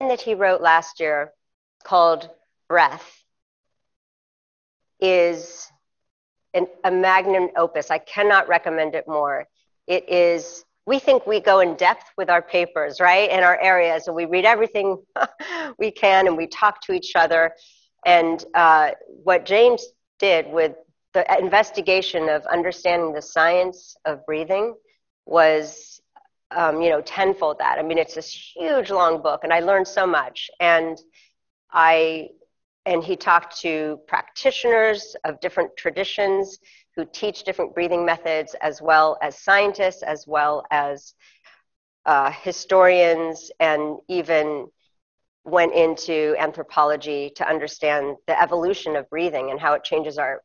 that he wrote last year called Breath is a magnum opus. I cannot recommend it more. It is, we think we go in depth with our papers, right? In our areas, and we read everything we can, and we talk to each other. And what James did with the investigation of understanding the science of breathing was, tenfold that. I mean, it's this huge, long book, and I learned so much. And he talked to practitioners of different traditions who teach different breathing methods, as well as scientists, as well as historians, and even went into anthropology to understand the evolution of breathing and how it changes our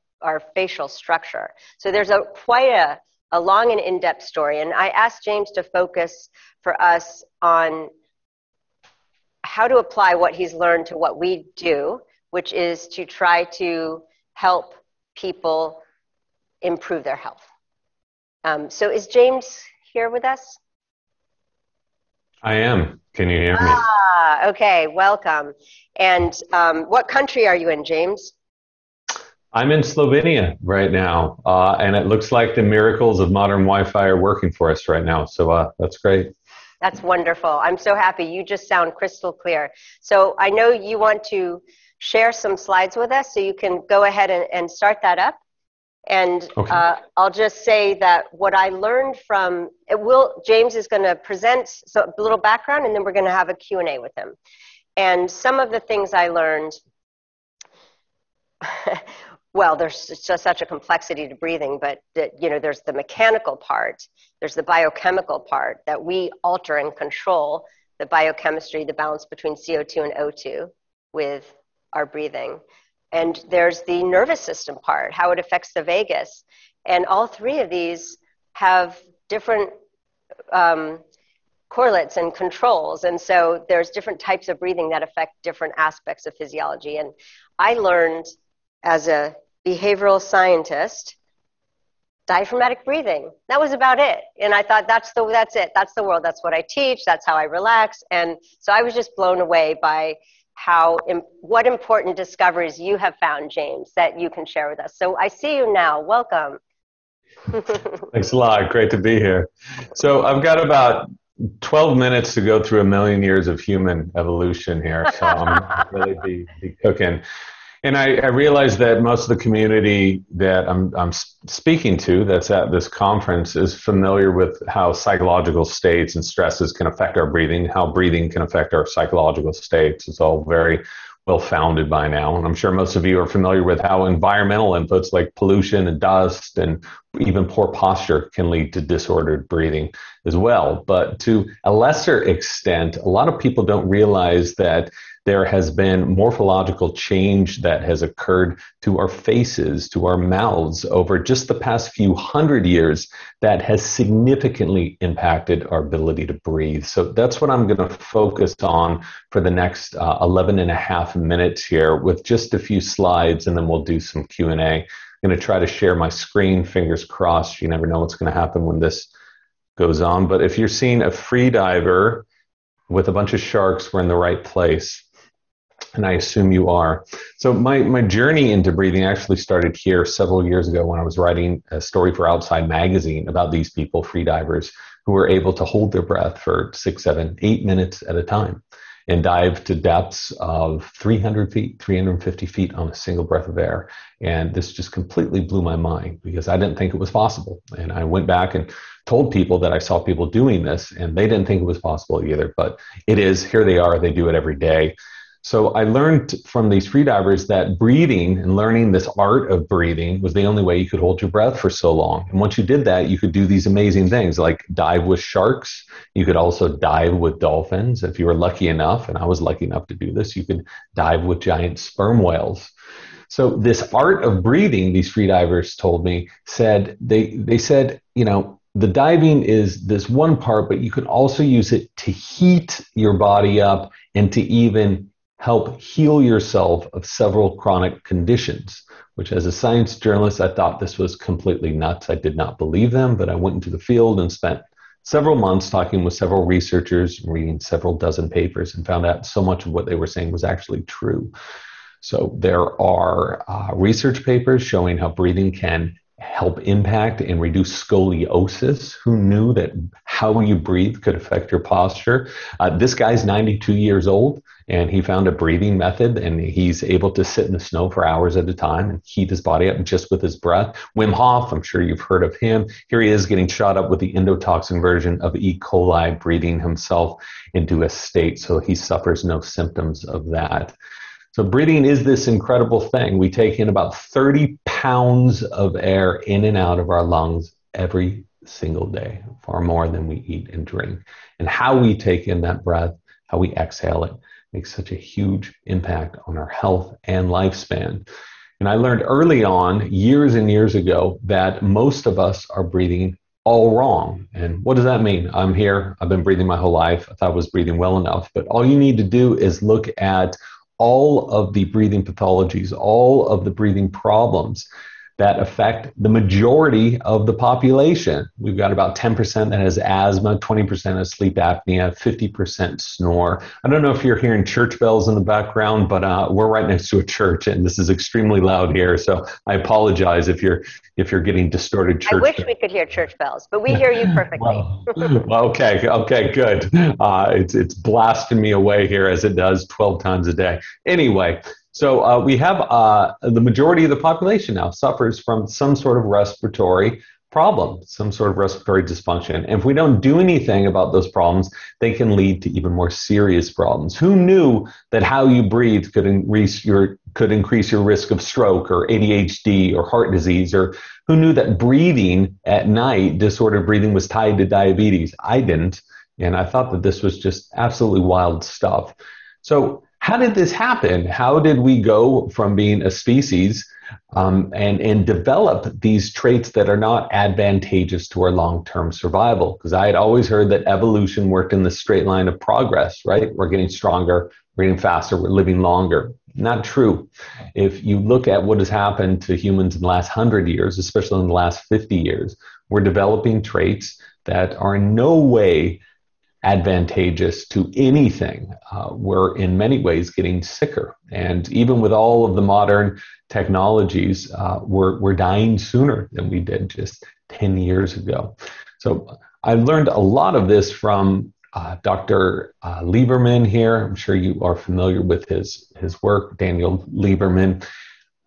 facial structure. So there's quite a long and in-depth story. And I asked James to focus for us on how to apply what he's learned to what we do, which is to try to help people improve their health. So is James here with us? I am. Can you hear me? Okay, welcome. And what country are you in, James? I'm in Slovenia right now, and it looks like the miracles of modern Wi-Fi are working for us right now. So that's great. That's wonderful. I'm so happy. You just sound crystal clear. So I know you want to share some slides with us, so you can go ahead and start that up. And okay. I'll just say that what I learned from James is going to present a little background, and then we're going to have a Q&A with him. And some of the things I learned, well, there's just such a complexity to breathing, but there's the mechanical part, there's the biochemical part that we alter and control the biochemistry, the balance between CO2 and O2 with our breathing. And there's the nervous system part, how it affects the vagus. And all three of these have different correlates and controls. And so there's different types of breathing that affect different aspects of physiology. And I learned as a behavioral scientist, diaphragmatic breathing. That was about it. And I thought, that's it. That's the world. That's what I teach. That's how I relax. And so I was just blown away by what important discoveries you have found, James, that you can share with us. So I see you now. Welcome. Thanks a lot. Great to be here. So I've got about 12 minutes to go through 1,000,000 years of human evolution here. So I'm really be cooking. And I realize that most of the community that I'm speaking to that's at this conference is familiar with how psychological states and stresses can affect our breathing, how breathing can affect our psychological states. It's all very well founded by now. And I'm sure most of you are familiar with how environmental inputs like pollution and dust and even poor posture can lead to disordered breathing as well. But to a lesser extent, a lot of people don't realize that there has been morphological change that has occurred to our faces, to our mouths over just the past few hundred years that has significantly impacted our ability to breathe. So that's what I'm going to focus on for the next 11 and a half minutes here with just a few slides, and then we'll do some Q&A. I'm going to try to share my screen, fingers crossed. You never know what's going to happen when this goes on. But if you're seeing a free diver with a bunch of sharks, we're in the right place. And I assume you are. So my journey into breathing actually started here several years ago when I was writing a story for Outside Magazine about these people, freedivers, who were able to hold their breath for 6, 7, 8 minutes at a time and dive to depths of 300 feet, 350 feet on a single breath of air. And this just completely blew my mind because I didn't think it was possible. And I went back and told people that I saw people doing this, and they didn't think it was possible either. But it is. Here they are. They do it every day. So I learned from these freedivers that breathing and learning this art of breathing was the only way you could hold your breath for so long. And once you did that, you could do these amazing things like dive with sharks. You could also dive with dolphins. If you were lucky enough, and I was lucky enough to do this, you could dive with giant sperm whales. So this art of breathing, these freedivers told me, they said, the diving is this one part, but you could also use it to heat your body up and to even help heal yourself of several chronic conditions, which as a science journalist, I thought this was completely nuts. I did not believe them, but I went into the field and spent several months talking with several researchers, reading several dozen papers, and found out so much of what they were saying was actually true. So there are research papers showing how breathing can help impact and reduce scoliosis. Who knew that how you breathe could affect your posture? This guy's 92 years old, and he found a breathing method, and he's able to sit in the snow for hours at a time and heat his body up just with his breath. Wim Hof, I'm sure you've heard of him. Here he is getting shot up with the endotoxin version of E. coli, breathing himself into a state so he suffers no symptoms of that. So breathing is this incredible thing. We take in about 30 pounds of air in and out of our lungs every single day, far more than we eat and drink. And how we take in that breath, how we exhale it, makes such a huge impact on our health and lifespan. And I learned early on, years and years ago, that most of us are breathing all wrong. And what does that mean? I'm here, I've been breathing my whole life. I thought I was breathing well enough. But all you need to do is look at all of the breathing pathologies, all of the breathing problems that affect the majority of the population. We've got about 10% that has asthma, 20% has sleep apnea, 50% snore. I don't know if you're hearing church bells in the background, but we're right next to a church, and this is extremely loud here. So I apologize if you're getting distorted church bells. I wish we could hear church bells, but we hear you perfectly. Okay, good. It's blasting me away here as it does 12 times a day. Anyway. So we have the majority of the population now suffers from some sort of respiratory problem, some sort of respiratory dysfunction. And if we don't do anything about those problems, they can lead to even more serious problems. Who knew that how you breathe could increase your risk of stroke or ADHD or heart disease? Or who knew that breathing at night, disordered breathing, was tied to diabetes? I didn't. And I thought that this was just absolutely wild stuff. So how did this happen? How did we go from being a species and develop these traits that are not advantageous to our long-term survival? Because I had always heard that evolution worked in the straight line of progress, right? We're getting stronger, we're getting faster, we're living longer. Not true. If you look at what has happened to humans in the last 100 years, especially in the last 50 years, we're developing traits that are in no way advantageous to anything. We're in many ways getting sicker. And even with all of the modern technologies, we're dying sooner than we did just 10 years ago. So I learned a lot of this from Dr. Lieberman here. I'm sure you are familiar with his work, Daniel Lieberman,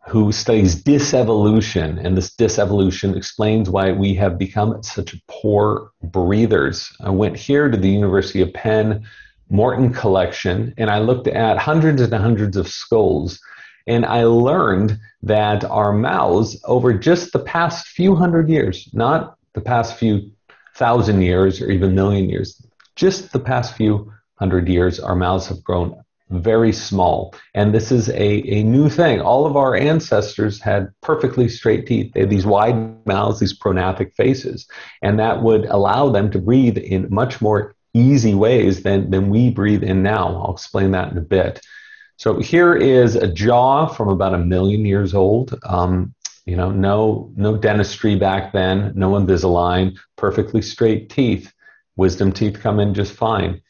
who studies disevolution, and this disevolution explains why we have become such poor breathers. I went here to the University of Penn Morton collection, and I looked at hundreds and hundreds of skulls, and I learned that our mouths, over just the past few hundred years, not the past few thousand years or even million years, just the past few hundred years, our mouths have grown very small. And this is a new thing. All of our ancestors had perfectly straight teeth. They had these wide mouths, these prognathic faces, and that would allow them to breathe in much more easy ways than we breathe in now. I'll explain that in a bit. So here is a jaw from about 1 million years old. No dentistry back then, no Invisalign, perfectly straight teeth. Wisdom teeth come in just fine.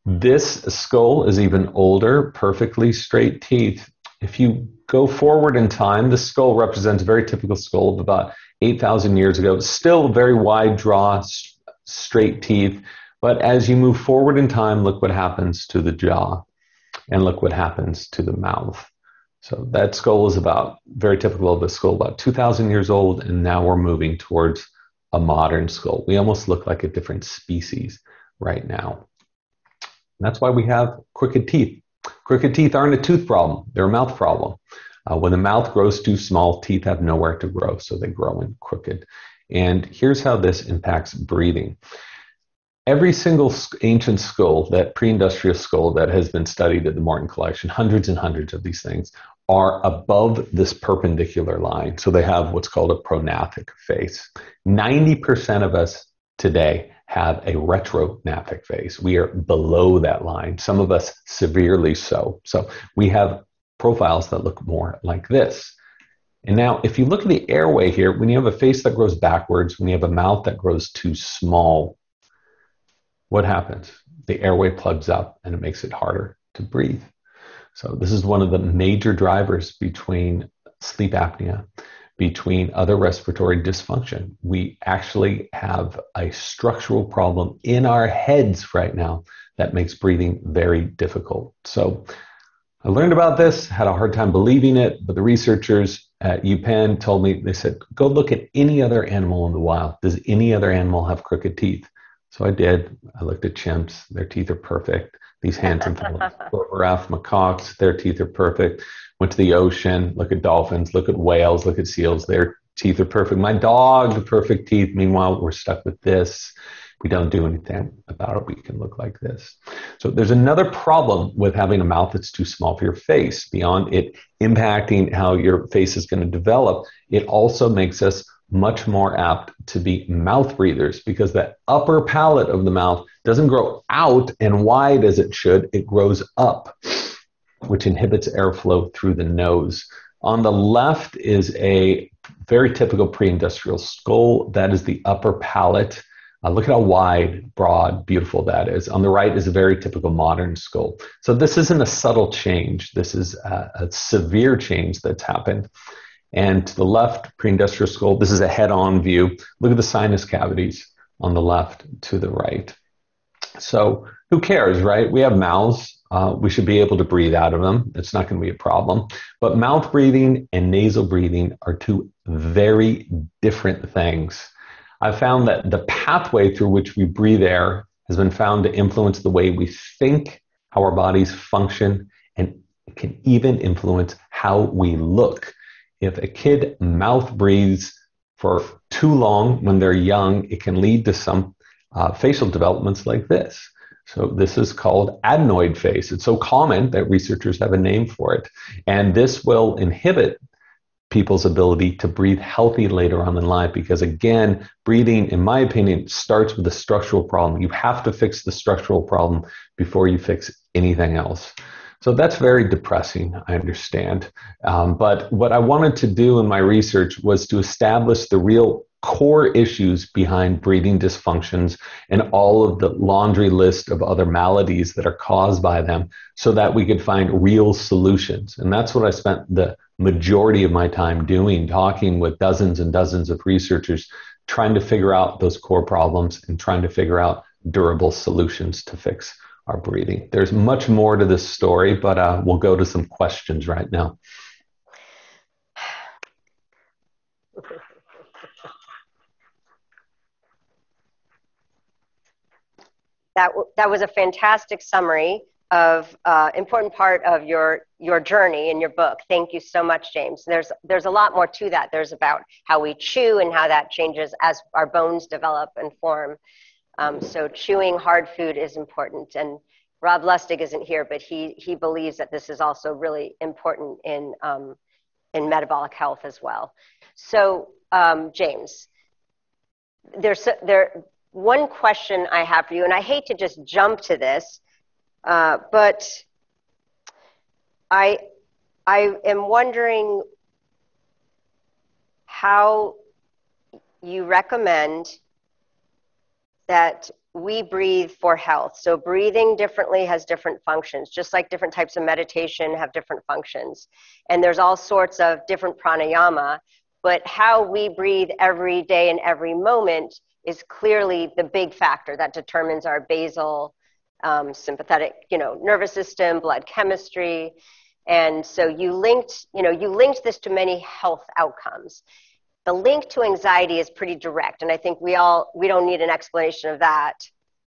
This skull is even older, perfectly straight teeth. If you go forward in time, this skull represents a very typical skull of about 8,000 years ago. Still very wide jaw, straight teeth. But as you move forward in time, look what happens to the jaw. And look what happens to the mouth. So that skull is very typical of a skull, about 2,000 years old. And now we're moving towards a modern skull. We almost look like a different species right now. That's why we have crooked teeth. Crooked teeth aren't a tooth problem. They're a mouth problem. When the mouth grows too small, teeth have nowhere to grow, so they grow in crooked. And here's how this impacts breathing. Every single ancient skull, that pre-industrial skull that has been studied at the Morton Collection, hundreds and hundreds of these things, are above this perpendicular line. So they have what's called a prognathic face. 90% of us today have a retrognathic face. We are below that line, some of us severely so. So we have profiles that look more like this. And now if you look at the airway here, when you have a face that grows backwards, when you have a mouth that grows too small, what happens? The airway plugs up and it makes it harder to breathe. So this is one of the major drivers between sleep apnea, between other respiratory dysfunction. We actually have a structural problem in our heads right now that makes breathing very difficult. So I learned about this, had a hard time believing it, but the researchers at UPenn told me, they said, go look at any other animal in the wild. Does any other animal have crooked teeth? So I did. I looked at chimps. Their teeth are perfect. These handsome fellows, giraffe, macaques, their teeth are perfect. Went to the ocean, look at dolphins, look at whales, look at seals. Their teeth are perfect. My dog, perfect teeth. Meanwhile, we're stuck with this. We don't do anything about it. We can look like this. So there's another problem with having a mouth that's too small for your face. Beyond it impacting how your face is going to develop, it also makes us much more apt to be mouth breathers because the upper palate of the mouth doesn't grow out and wide as it should. It grows up, which inhibits airflow through the nose. On the left is a very typical pre-industrial skull. That is the upper palate. Look at how wide, broad, beautiful that is. On the right is a very typical modern skull. So this isn't a subtle change. This is a severe change that's happened. And to the left, pre-industrial skull, this is a head-on view. Look at the sinus cavities on the left to the right. So who cares, right? We have mouths. We should be able to breathe out of them. It's not going to be a problem. But mouth breathing and nasal breathing are two very different things. I found that the pathway through which we breathe air has been found to influence the way we think, how our bodies function, and it can even influence how we look. If a kid mouth breathes for too long when they're young, it can lead to some facial developments like this. So this is called adenoid face. It's so common that researchers have a name for it. And this will inhibit people's ability to breathe healthy later on in life because, again, breathing, in my opinion, starts with a structural problem. You have to fix the structural problem before you fix anything else. So that's very depressing, I understand. But what I wanted to do in my research was to establish the real core issues behind breathing dysfunctions and all of the laundry list of other maladies that are caused by them so that we could find real solutions. And that's what I spent the majority of my time doing, talking with dozens and dozens of researchers, trying to figure out those core problems and trying to figure out durable solutions to fix our breathing. There's much more to this story, but we'll go to some questions right now. That was a fantastic summary of important part of your journey in your book. Thank you so much, James. There's a lot more to that. There's about how we chew and how that changes as our bones develop and form. So chewing hard food is important. And Rob Lustig isn't here, but he believes that this is also really important in metabolic health as well. So James, one question I have for you, and I hate to just jump to this, but I am wondering how you recommend that we breathe for health. So breathing differently has different functions, just like different types of meditation have different functions. And there's all sorts of different pranayama, but how we breathe every day and every moment is clearly the big factor that determines our basal sympathetic, nervous system, blood chemistry. And so you linked this to many health outcomes. The link to anxiety is pretty direct, and I think we don't need an explanation of that.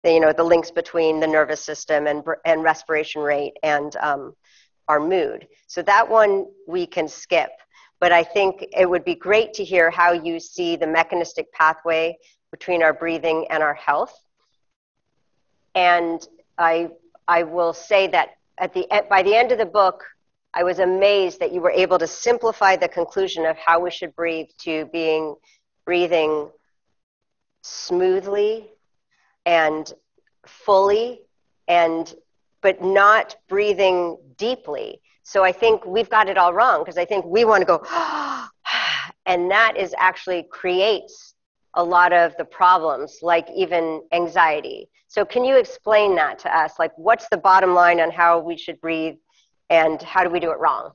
The links between the nervous system and respiration rate and our mood. So that one we can skip. But I think it would be great to hear how you see the mechanistic pathway between our breathing and our health. And I will say that by the end of the book, I was amazed that you were able to simplify the conclusion of how we should breathe to breathing smoothly and fully, but not breathing deeply. So I think we've got it all wrong because I think we want to go, and that actually creates a lot of the problems, like even anxiety. So can you explain that to us? Like, what's the bottom line on how we should breathe and how do we do it wrong?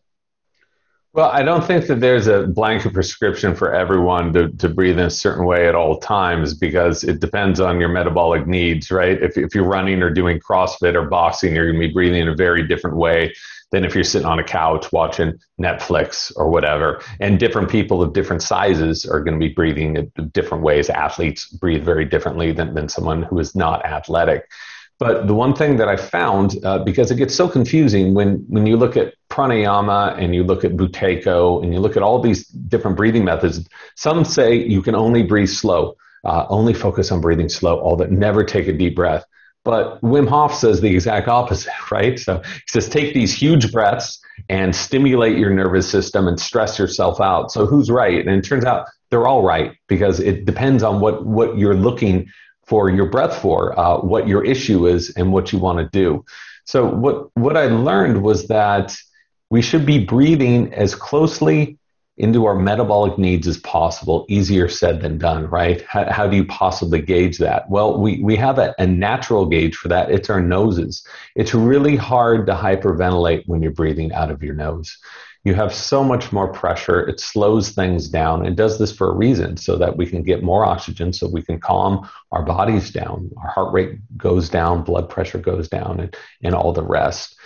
Well, I don't think that there's a blanket prescription for everyone to breathe in a certain way at all times, because it depends on your metabolic needs, right? If you're running or doing CrossFit or boxing, you're going to be breathing in a very different way than if you're sitting on a couch watching Netflix or whatever. And different people of different sizes are going to be breathing in different ways. Athletes breathe very differently than someone who is not athletic. But the one thing that I found, because it gets so confusing when you look at pranayama and you look at buteyko and you look at all these different breathing methods, some say you can only breathe slow, only focus on breathing slow, all that, never take a deep breath. But Wim Hof says the exact opposite, right? So he says, take these huge breaths and stimulate your nervous system and stress yourself out. So who's right? And it turns out they're all right, because it depends on what you're looking for your breath for, what your issue is and what you want to do. So what I learned was that we should be breathing as closely into our metabolic needs as possible. Easier said than done, right? How do you possibly gauge that? Well, we have a natural gauge for that. It's our noses. It's really hard to hyperventilate when you're breathing out of your nose. You have so much more pressure. It slows things down. It does this for a reason, so that we can get more oxygen, so we can calm our bodies down. Our heart rate goes down, blood pressure goes down, and all the rest.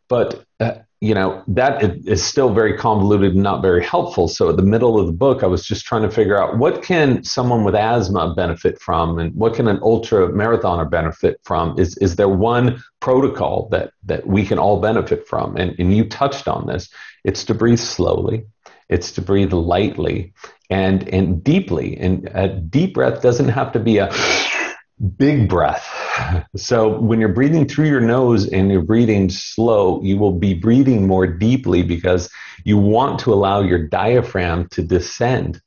But, that is still very convoluted and not very helpful. So at the middle of the book, I was just trying to figure out, what can someone with asthma benefit from, and what can an ultra marathoner benefit from? Is there one protocol that we can all benefit from? And you touched on this. It's to breathe slowly. It's to breathe lightly and deeply. And a deep breath doesn't have to be a big breath. So when you're breathing through your nose and you're breathing slow, you will be breathing more deeply, because you want to allow your diaphragm to descend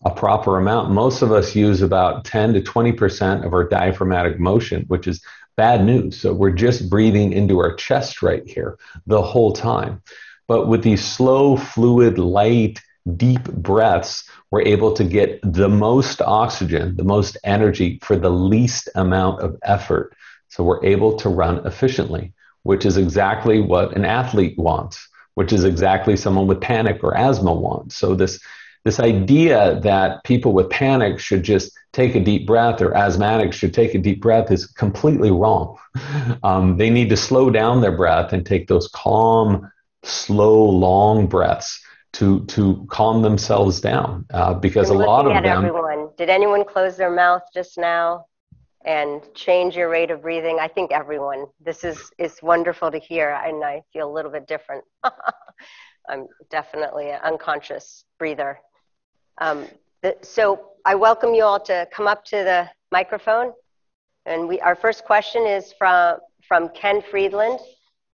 a proper amount. Most of us use about 10 to 20% of our diaphragmatic motion, which is bad news. So we're just breathing into our chest right here the whole time. But with these slow, fluid, light, deep breaths, we're able to get the most oxygen, the most energy for the least amount of effort. So we're able to run efficiently, which is exactly what an athlete wants, which is exactly someone with panic or asthma wants. So this idea that people with panic should just take a deep breath, or asthmatics should take a deep breath, is completely wrong. They need to slow down their breath and take those calm, slow, long breaths to calm themselves down, because a lot of them. Everyone. Did anyone close their mouth just now and change your rate of breathing? I think everyone. This is wonderful to hear, and I feel a little bit different. I'm definitely an unconscious breather. So I welcome you all to come up to the microphone, and our first question is from Ken Friedland,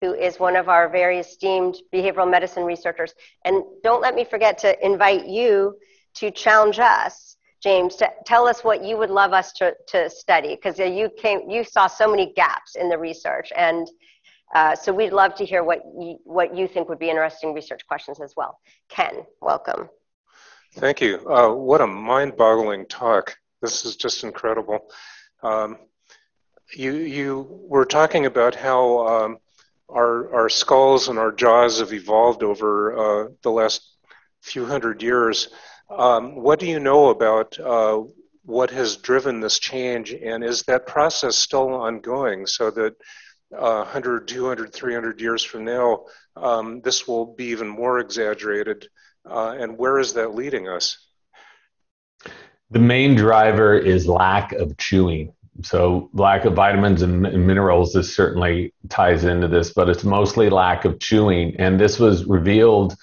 who is one of our very esteemed behavioral medicine researchers. And don't let me forget to invite you to challenge us, James, to tell us what you would love us to study, because you saw so many gaps in the research. And so we'd love to hear what you think would be interesting research questions as well. Ken, welcome. Thank you. What a mind-boggling talk. This is just incredible. You were talking about how our skulls and our jaws have evolved over the last few hundred years. What do you know about what has driven this change, and is that process still ongoing, so that 100, 200, 300 years from now, this will be even more exaggerated, and where is that leading us? The main driver is lack of chewing. So lack of vitamins and minerals, this certainly ties into this, but it's mostly lack of chewing. And this was revealed,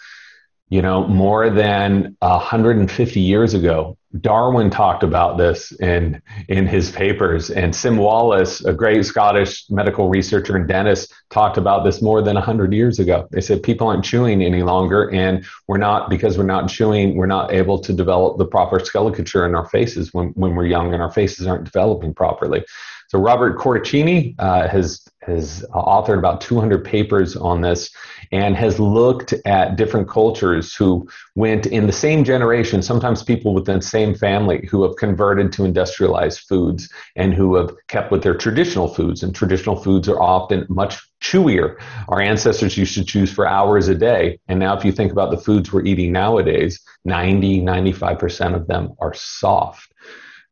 more than 150 years ago. Darwin talked about this in his papers, and Sim Wallace, a great Scottish medical researcher and dentist, talked about this more than 100 years ago. They said people aren't chewing any longer, and because we're not chewing, we're not able to develop the proper skeleton in our faces when we're young, and our faces aren't developing properly. So Robert Corticini has authored about 200 papers on this and has looked at different cultures who went in the same generation, sometimes people within the same family, who have converted to industrialized foods and who have kept with their traditional foods. And traditional foods are often much chewier. Our ancestors used to chew for hours a day. And now if you think about the foods we're eating nowadays, 95% of them are soft.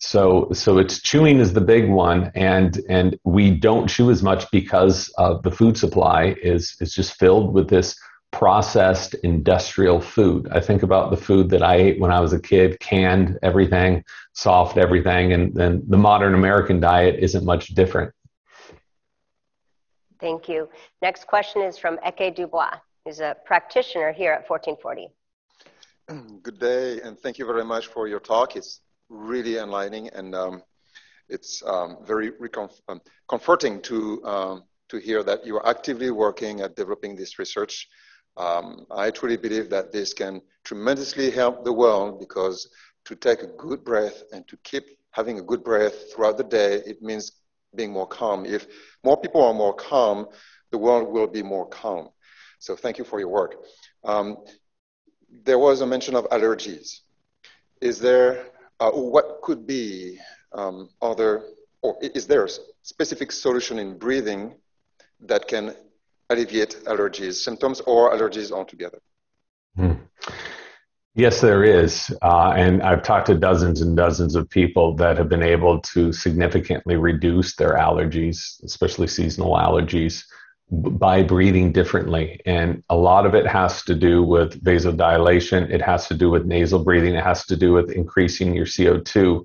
So it's chewing is the big one, and we don't chew as much because of the food supply is just filled with this processed industrial food. I think about the food that I ate when I was a kid, canned everything, soft everything, and then the modern American diet isn't much different. Thank you. Next question is from Eke Dubois, who's a practitioner here at 1440. Good day, and thank you very much for your talk. It's really enlightening, and it's very comforting to hear that you are actively working at developing this research. I truly believe that this can tremendously help the world, because to take a good breath and to keep having a good breath throughout the day, it means being more calm. If more people are more calm, the world will be more calm. So thank you for your work. There was a mention of allergies. Is there what could be is there a specific solution in breathing that can alleviate allergies symptoms or allergies altogether? Yes, there is. And I've talked to dozens and dozens of people that have been able to significantly reduce their allergies, especially seasonal allergies, by breathing differently. And a lot of it has to do with vasodilation. It has to do with nasal breathing. It has to do with increasing your CO2.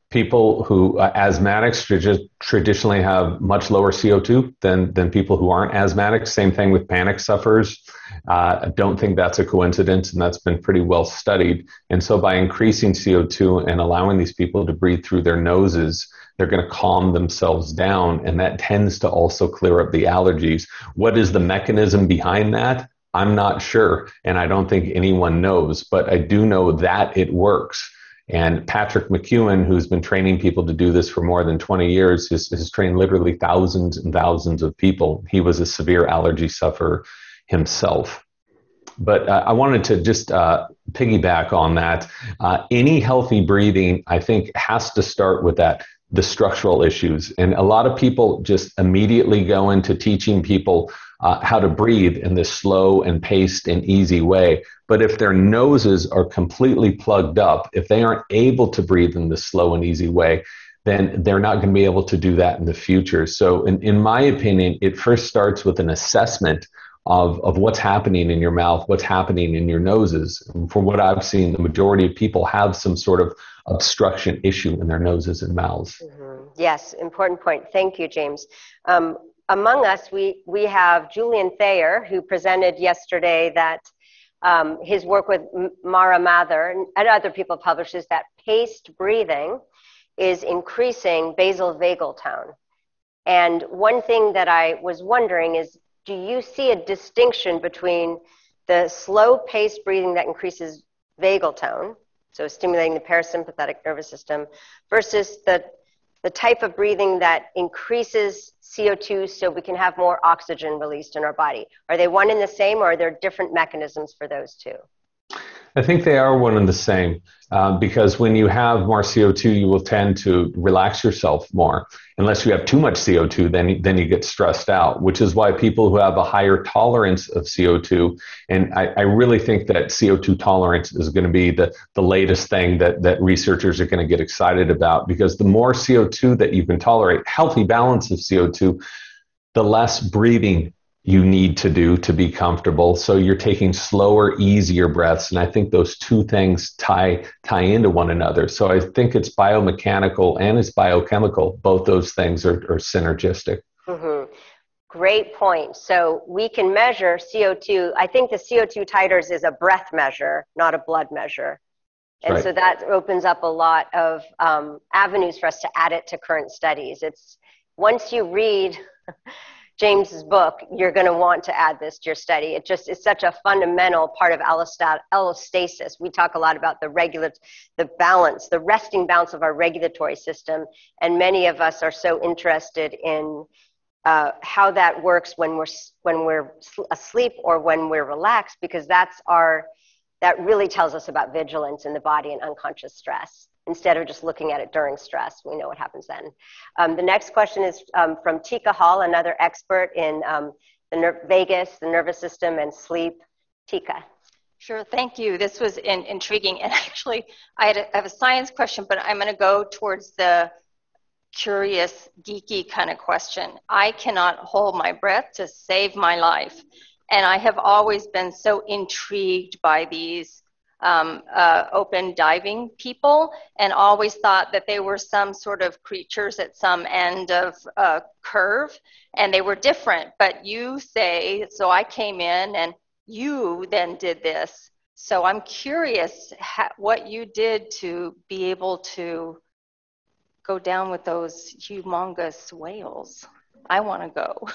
People who, asthmatics traditionally have much lower CO2 than people who aren't asthmatics. Same thing with panic sufferers. I don't think that's a coincidence, and that's been pretty well studied. And so by increasing CO2 and allowing these people to breathe through their noses, they're going to calm themselves down, and that tends to also clear up the allergies. What is the mechanism behind that? I'm not sure, and I don't think anyone knows, but I do know that it works. And Patrick McEwen, who's been training people to do this for more than 20 years, has trained literally thousands and thousands of people. He was a severe allergy sufferer himself. But I wanted to just piggyback on that. Any healthy breathing, I think, has to start with the structural issues. And a lot of people just immediately go into teaching people how to breathe in this slow and paced and easy way. But if their noses are completely plugged up, if they aren't able to breathe in this slow and easy way, then they're not going to be able to do that in the future. So in my opinion, it first starts with an assessment of what's happening in your mouth, what's happening in your noses. And from what I've seen, the majority of people have some sort of obstruction issue in their noses and mouths. Mm-hmm. Yes, important point. Thank you, James. Among us, we have Julian Thayer, who presented yesterday that his work with Mara Mather and other people publishes that paced breathing is increasing basal vagal tone. And one thing that I was wondering is, do you see a distinction between the slow paced breathing that increases vagal tone, so stimulating the parasympathetic nervous system, versus the type of breathing that increases CO2 so we can have more oxygen released in our body? Are they one and the same, or are there different mechanisms for those two? I think they are one and the same, because when you have more CO2, you will tend to relax yourself more. Unless you have too much CO2, then you get stressed out, which is why people who have a higher tolerance of CO2, and I really think that CO2 tolerance is going to be the latest thing that researchers are going to get excited about, because the more CO2 that you can tolerate, healthy balance of CO2, the less breathing you need to do to be comfortable. So you're taking slower, easier breaths. And I think those two things tie into one another. So I think it's biomechanical and it's biochemical. Both those things are synergistic. Mm-hmm. Great point. So we can measure CO2. I think the CO2 titers is a breath measure, not a blood measure. And right. So that opens up a lot of avenues for us to add it to current studies. It's once you read James's book, you're going to want to add this to your study. It just is such a fundamental part of allostasis. We talk a lot about the balance, the resting balance of our regulatory system, and many of us are so interested in how that works when we're asleep or when we're relaxed, because that really tells us about vigilance in the body and unconscious stress. Instead of just looking at it during stress, we know what happens then. The next question is from Tika Hall, another expert in vagus, the nervous system, and sleep. Tika. Sure, thank you. This was intriguing. And actually, I have a science question, but I'm going to go towards the curious, geeky kind of question. I cannot hold my breath to save my life. And I have always been so intrigued by these open diving people, and always thought that they were some sort of creatures at some end of a curve, and they were different. But you say, so I came in and you then did this. So I'm curious what you did to be able to go down with those humongous whales. I want to go.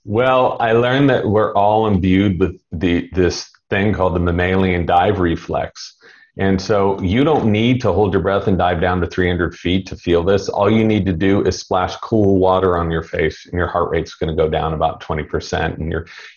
Well, I learned that we're all imbued with this thing called the mammalian dive reflex. And so you don't need to hold your breath and dive down to 300 feet to feel this. All you need to do is splash cool water on your face, and your heart rate's going to go down about 20%, and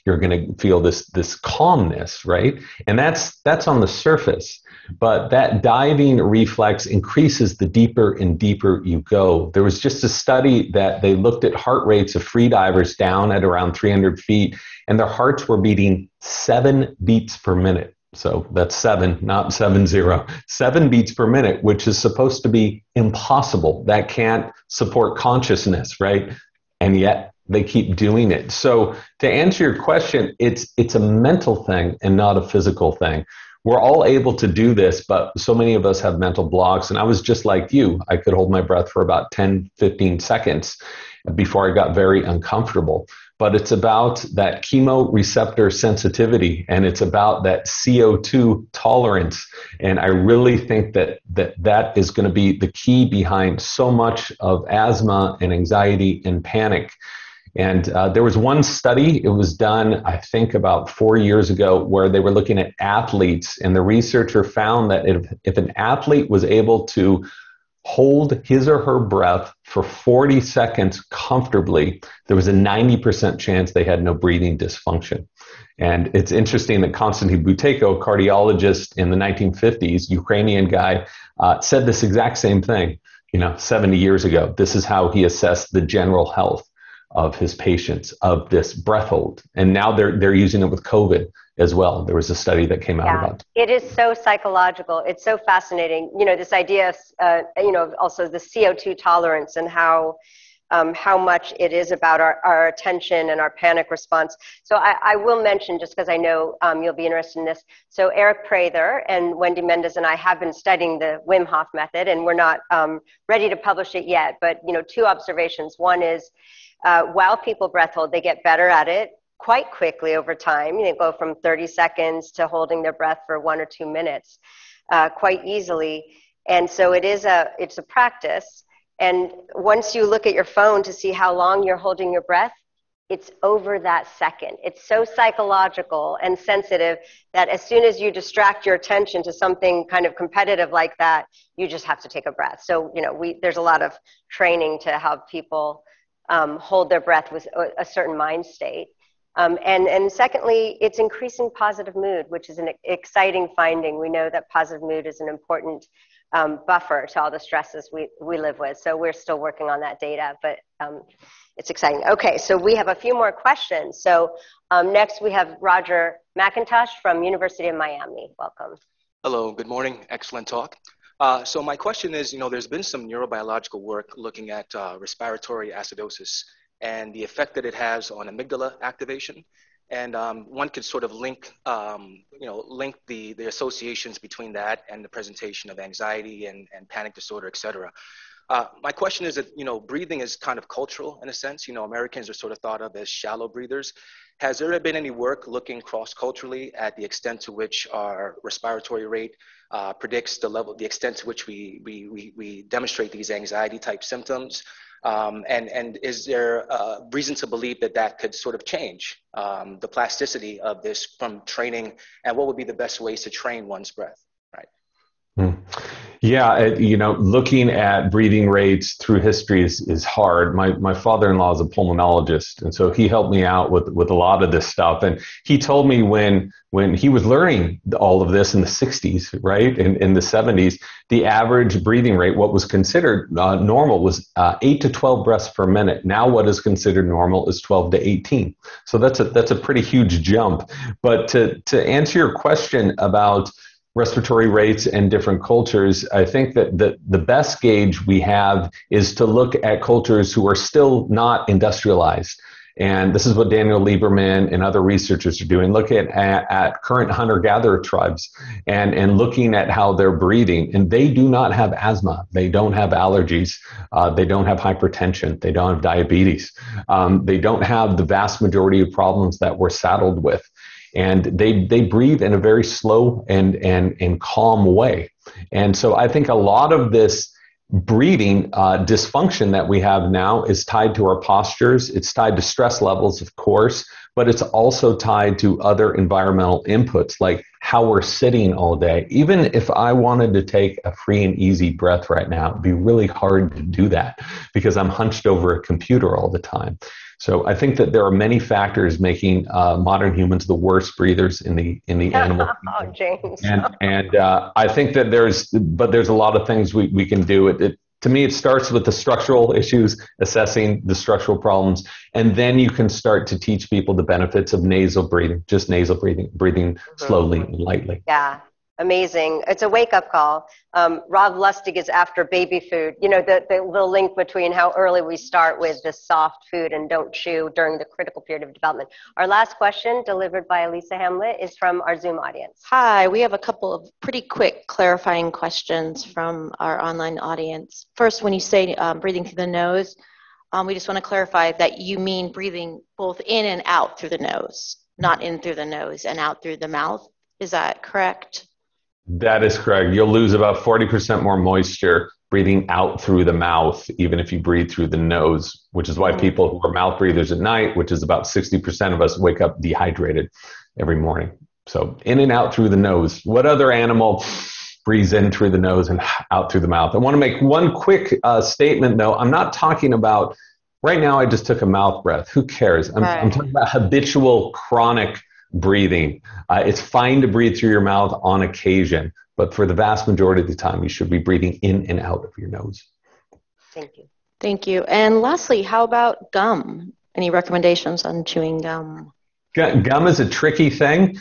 you're going to feel this calmness, right? And that's on the surface. But that diving reflex increases the deeper and deeper you go. There was just a study that they looked at heart rates of free divers down at around 300 feet, and their hearts were beating 7 beats per minute. So that's 7, not 70. 7 beats per minute, which is supposed to be impossible. That can't support consciousness, right? And yet they keep doing it. So to answer your question, it's a mental thing and not a physical thing. We're all able to do this, but so many of us have mental blocks. And I was just like you. I could hold my breath for about 10, 15 seconds before I got very uncomfortable. But it's about that chemoreceptor sensitivity, and it's about that CO2 tolerance. And I really think that is going to be the key behind so much of asthma and anxiety and panic. And there was one study, it was done, I think, about 4 years ago, where they were looking at athletes, and the researcher found that if an athlete was able to hold his or her breath for 40 seconds comfortably, there was a 90% chance they had no breathing dysfunction. And it's interesting that Konstantin Buteyko, a cardiologist in the 1950s, Ukrainian guy, said this exact same thing, 70 years ago. This is how he assessed the general health of his patients, of this breath hold. And now they're using it with COVID as well. There was a study that came out about it. It is so psychological. It's so fascinating. This idea, also the CO2 tolerance and how much it is about our attention and our panic response. So I will mention, just because I know you'll be interested in this. So Eric Prather and Wendy Mendez and I have been studying the Wim Hof method, and we're not ready to publish it yet. But 2 observations. One is, while people breath hold, they get better at it quite quickly over time. They go from 30 seconds to holding their breath for 1 or 2 minutes quite easily. And so it's a practice. And once you look at your phone to see how long you're holding your breath, it's over that second. It's so psychological and sensitive that as soon as you distract your attention to something kind of competitive like that, you just have to take a breath. So, there's a lot of training to help people hold their breath with a certain mind state. And secondly, it's increasing positive mood, which is an exciting finding. We know that positive mood is an important buffer to all the stresses we live with. So we're still working on that data, but it's exciting. Okay, so we have a few more questions. So next we have Roger McIntosh from University of Miami. Welcome. Hello, good morning. Excellent talk. So my question is, there's been some neurobiological work looking at respiratory acidosis and the effect that it has on amygdala activation. And one could sort of link the associations between that and the presentation of anxiety and panic disorder, et cetera. My question is that, breathing is kind of cultural in a sense. Americans are sort of thought of as shallow breathers. Has there been any work looking cross-culturally at the extent to which our respiratory rate predicts the extent to which we demonstrate these anxiety type symptoms? And is there reason to believe that that could sort of change the plasticity of this from training, and what would be the best ways to train one's breath, right? Yeah, looking at breathing rates through history is hard. My father-in-law is a pulmonologist, and so he helped me out with a lot of this stuff. And he told me when he was learning all of this in the 60s, right, in the 70s, the average breathing rate, what was considered normal, was 8 to 12 breaths per minute. Now what is considered normal is 12 to 18. So that's a pretty huge jump. But to answer your question about respiratory rates and different cultures, I think that the best gauge we have is to look at cultures who are still not industrialized. And this is what Daniel Lieberman and other researchers are doing, looking at current hunter-gatherer tribes and looking at how they're breathing. And they do not have asthma. They don't have allergies. They don't have hypertension. They don't have diabetes. They don't have the vast majority of problems that we're saddled with. And they breathe in a very slow and calm way. And so I think a lot of this breathing dysfunction that we have now is tied to our postures. It's tied to stress levels, of course, but it's also tied to other environmental inputs, like how we're sitting all day. Even if I wanted to take a free and easy breath right now, it'd be really hard to do that because I'm hunched over a computer all the time. So I think that there are many factors making modern humans the worst breathers in the animal Oh, James. And I think that there's a lot of things we can do. To me, it starts with the structural issues, assessing the structural problems, and then you can start to teach people the benefits of nasal breathing, just nasal breathing slowly and lightly. Yeah. Amazing. It's a wake-up call. Rob Lustig is after baby food. The little link between how early we start with the soft food and don't chew during the critical period of development. Our last question, delivered by Elisa Hamlet, is from our Zoom audience. Hi, we have a couple of pretty quick clarifying questions from our online audience. First, when you say breathing through the nose, we just want to clarify that you mean breathing both in and out through the nose, not in through the nose and out through the mouth. Is that correct? That is correct. You'll lose about 40% more moisture breathing out through the mouth, even if you breathe through the nose, which is why people who are mouth breathers at night, which is about 60% of us, wake up dehydrated every morning. So in and out through the nose. What other animal breathes in through the nose and out through the mouth? I want to make one quick statement, though. I'm not talking about, right now I just took a mouth breath. Who cares? I'm talking about habitual chronic breathing. It's fine to breathe through your mouth on occasion, but for the vast majority of the time, you should be breathing in and out of your nose. Thank you. Thank you. And lastly, how about gum? Any recommendations on chewing gum? Gum is a tricky thing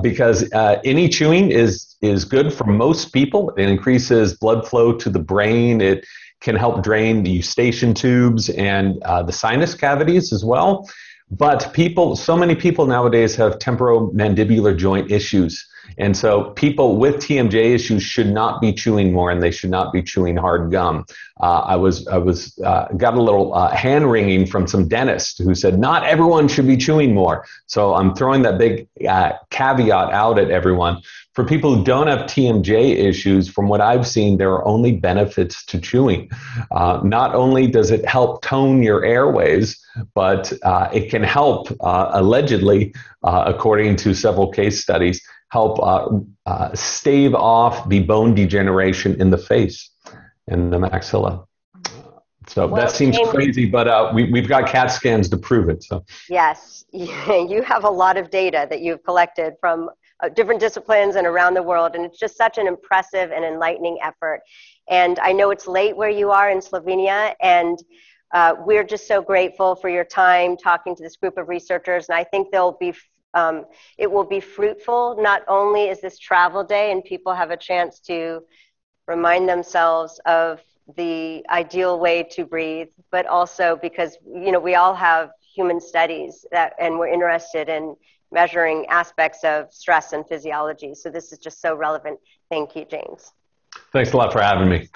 because any chewing is good for most people. It increases blood flow to the brain. It can help drain the eustachian tubes and the sinus cavities as well. But so many people nowadays have temporomandibular joint issues. And so people with TMJ issues should not be chewing more, and they should not be chewing hard gum. I got a little hand wringing from some dentist who said not everyone should be chewing more. So I'm throwing that big caveat out at everyone. For people who don't have TMJ issues, from what I've seen, there are only benefits to chewing. Not only does it help tone your airways, but it can help, allegedly, according to several case studies, help stave off the bone degeneration in the face and the maxilla. So that seems crazy, but we've got CAT scans to prove it. So yes, you have a lot of data that you've collected from different disciplines and around the world, and it's just such an impressive and enlightening effort. And I know it's late where you are in Slovenia, and we're just so grateful for your time talking to this group of researchers, and I think it will be fruitful. Not only is this travel day and people have a chance to remind themselves of the ideal way to breathe, but also because we all have human studies and we're interested in measuring aspects of stress and physiology. So this is just so relevant. Thank you, James. Thanks a lot for having me.